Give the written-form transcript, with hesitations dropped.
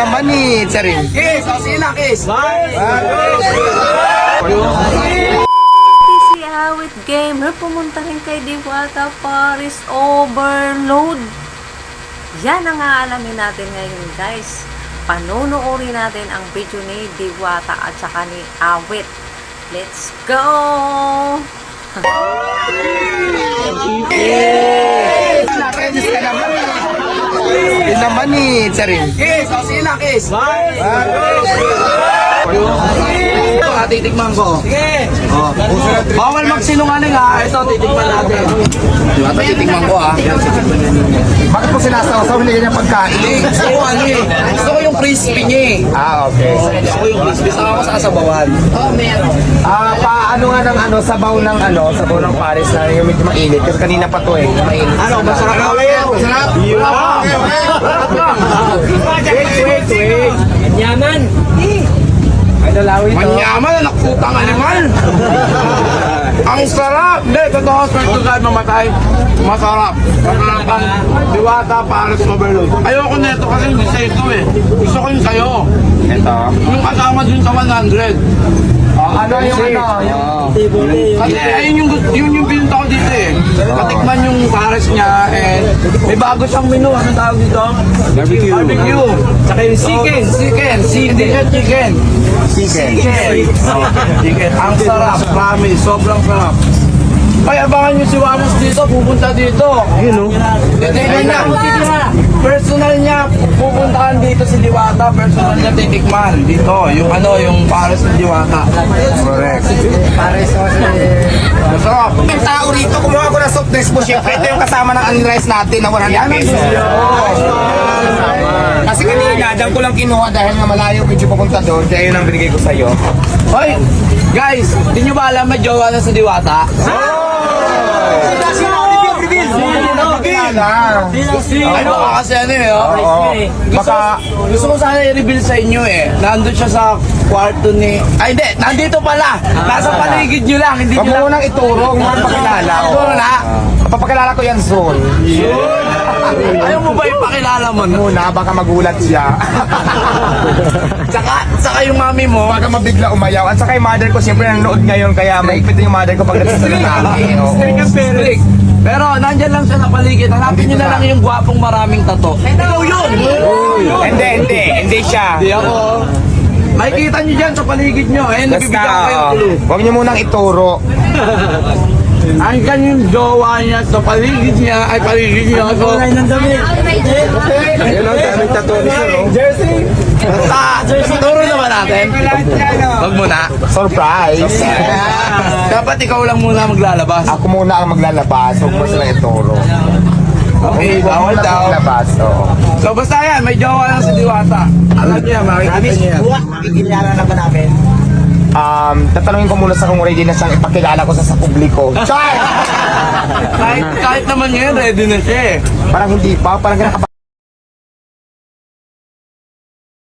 naman eh, Charing. Kiss! O, sige na, kiss! Si Awit Gamer, pumunta rin kay Diwata Paris Overload. Yan ang aalamin natin ngayon, guys. Panunuorin natin ang video ni Diwata at saka ni Awit. Let's go! Nakakainis ka naman eh. Yun naman eh, Charing. Kiss! O, sige na, kiss! Titikman ko. Sige! Bawal magsinungaling ha. Ito, titikman natin. Ito titikman ko ah. Bakit po sinasaw-saw hindi ganyan pagkain? Gusto ko ano eh. Gusto ko yung crispy niya eh. Okay. Gusto ko yung crispy. Saka ako sa asabawan. Paano nga ng sabaw ng Paris na yung medyo mainit. Kasi kanina pa to eh. Mainit. Ano, masarap na ulit. Masarap. Wait. Yaman. Manyaman, nakutang animal. Ang sarap! Hindi, totoo, swerte kahit mamatay. Masarap. Masarap ang Diwata Paris Overload. Ayoko na ito kasi hindi sa ito eh. Gusto ko yung sayo. Ito? Yung kasama dun sa 100. Ano yung Kasi ayun yung pinunta ko dito eh. Katikman yung Paris niya and may bago siyang menu. Anong tawag dito? Barbecue. Tsaka yung chicken. Hindi siya chicken. Chicken. Ang sarap, promise. Sobrang sarap. Ay, abangan nyo si Wanos dito, pupunta dito. Yun o. Titignan niya. Personal niya, pupuntahan dito si Diwata. Personal niya titikman dito. Yung Paris ng Diwata. Correct. Paris o si... Masarap. Yung tao rito, kumuha ko ng soft drinks mo. Siyempre, ito yung kasama ng unrice natin na 100 pesos. Kasi kanina, dyan ko lang kinuha dahil nga malayo medyo papunta doon. Kaya yun ang binigay ko sa'yo. Hoy, guys, di nyo ba alam may jowa na sa Diwata? Ano kasi ano eh, gusto ko sana i-reveal sa inyo eh. Nandun siya sa kwarto ni... Ay hindi, nandito pala. Nasa paligid nyo lang. Hindi Huwag nyo mo lang... munang ituro, huwag mo nang pakilala. Ano na? Papakilala ko yan soon. Ayaw mo ba ipakilala mo na? Muna, baka magulat siya. Tsaka yung mami mo. Baka mabigla umayaw. At saka yung mother ko, siyempre nanonood ngayon, kaya maigpit yung mother ko pag nagsasalita. Strict. Pero nandyan lang siya sa paligid. Hanapin nyo na lang yung gwapong maraming tato. Ikaw yun! Hindi siya. Hindi ako. Makikita nyo dyan sa paligid nyo. Eh, nabibigyan ko kayong clue. Huwag niyo munang ituro. Ang kanyang jowa niya sa paligid niya ay paligid niya. So, Ayun ang daming tattoo ni Sir. Jersey! Turo naman natin. Wag mo na. Surprise! Dapat ikaw lang muna maglalabas. Ako muna ang maglalabas. Huwag mo silang ituro. Okay, bawal daw. Maglabas, oo. So basta yan, may jowa lang sa Diwata. Alam niya, makikita niya. Makikilala na ba namin? Tatanungin ko muna sa kung ready na siyang ipakilala ko sa publiko. Char! Kahit naman ngayon, ready na siya eh. Parang hindi pa, parang